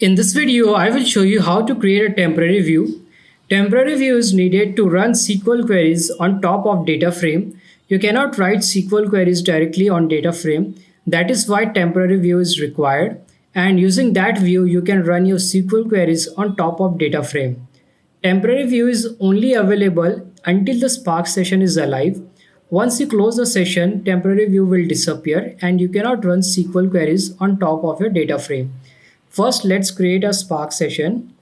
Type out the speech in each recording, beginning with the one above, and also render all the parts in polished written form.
In this video, I will show you how to create a temporary view. Temporary view is needed to run SQL queries on top of data frame. You cannot write SQL queries directly on data frame. That is why temporary view is required. And using that view, you can run your SQL queries on top of data frame. Temporary view is only available until the Spark session is alive. Once you close the session, temporary view will disappear and you cannot run SQL queries on top of your data frame. First, let's create a Spark session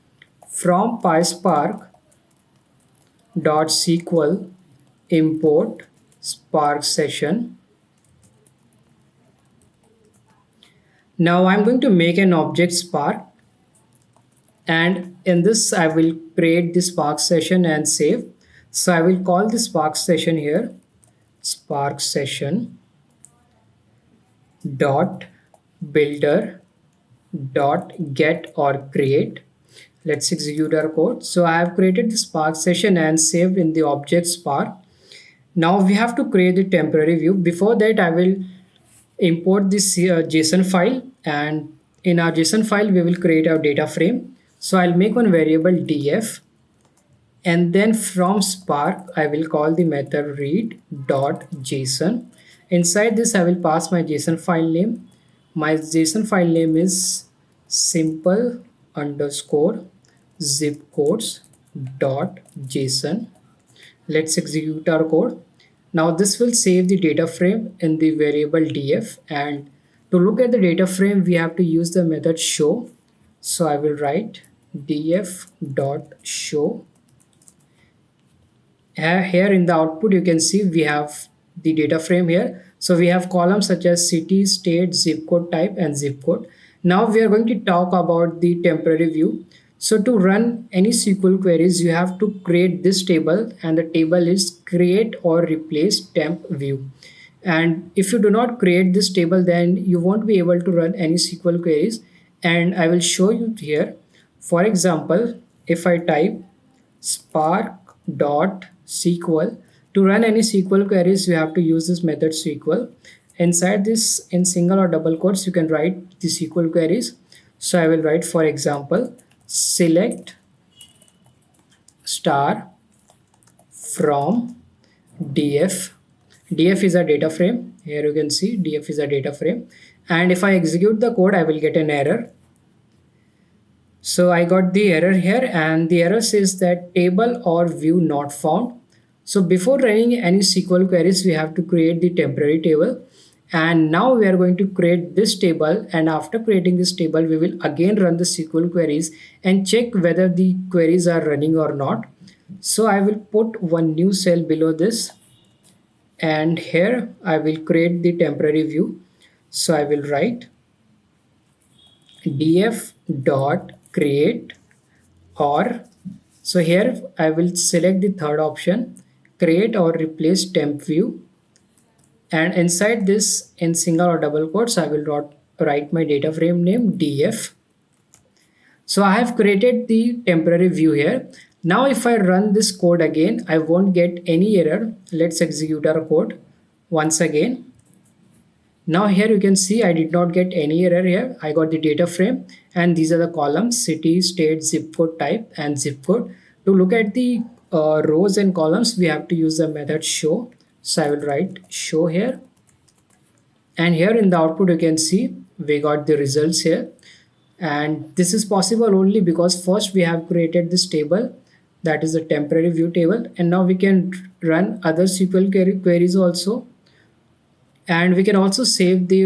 from PySpark.sql import Spark session. Now I'm going to make an object Spark, and in this I will create the Spark session and save. So I will call the Spark session here Spark session dot builder dot get or create. Let's execute our code. So I have created the Spark session and saved in the object Spark. Now we have to create the temporary view. Before that, I will import this JSON file, and in our JSON file we will create our data frame. So I'll make one variable df, and then from Spark I will call the method read.json. Inside this I will pass my JSON file name. My JSON file name is simple underscore zip codes dot json. Let's execute our code. Now this will save the data frame in the variable df, and to look at the data frame we have to use the method show. So I will write df dot show. Here in the output you can see we have the data frame here. So we have columns such as city, state, zip code type and zip code. Now we are going to talk about the temporary view. So to run any SQL queries you have to create this table, and the table is create or replace temp view. And if you do not create this table, then you won't be able to run any SQL queries, and I will show you here. For example, if I type spark.sql, to run any SQL queries you have to use this method SQL. Inside this, in single or double quotes, you can write the SQL queries. So I will write, for example, select star from df. Df is a data frame. Here you can see df is a data frame, and if I execute the code I will get an error. So I got the error here, and the error says that table or view not found. So before running any SQL queries, we have to create the temporary table. And now we are going to create this table. And after creating this table, we will again run the SQL queries and check whether the queries are running or not. So I will put one new cell below this. And here I will create the temporary view. So I will write df dot create or, so here I will select the third option, create or replace temp view, and inside this in single or double quotes I will write my data frame name df. So I have created the temporary view here. Now if I run this code again, I won't get any error. Let's execute our code once again. Now here you can see I did not get any error here. I got the data frame, and these are the columns: city, state, zip code type and zip code. To look at the rows and columns we have to use the method show. So I will write show here, and here in the output you can see we got the results here. And this is possible only because first we have created this table, that is the temporary view table, and now we can run other SQL queries also. And we can also save the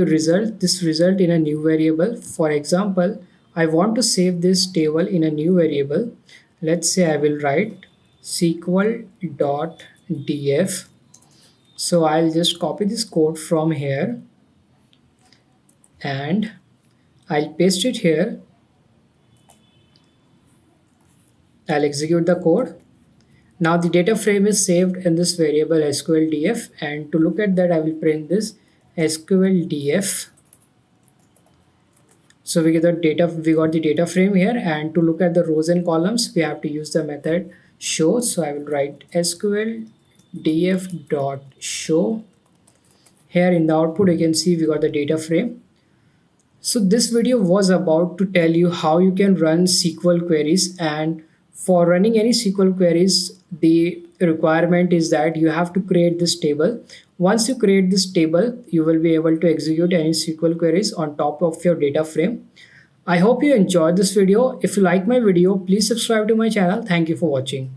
this result in a new variable. For example, I want to save this table in a new variable. Let's say I will write sql.df. So I'll just copy this code from here and I'll paste it here. I'll execute the code. Now the data frame is saved in this variable SQLDF, and to look at that I will print this SQLDF. So we got the data frame here, and to look at the rows and columns we have to use the method show. So I will write SQLDF dot show. Here in the output you can see we got the data frame. So this video was about to tell you how you can run SQL queries, and for running any SQL queries, the requirement is that you have to create this table. Once you create this table, you will be able to execute any SQL queries on top of your data frame. I hope you enjoyed this video. If you like my video, please subscribe to my channel. Thank you for watching.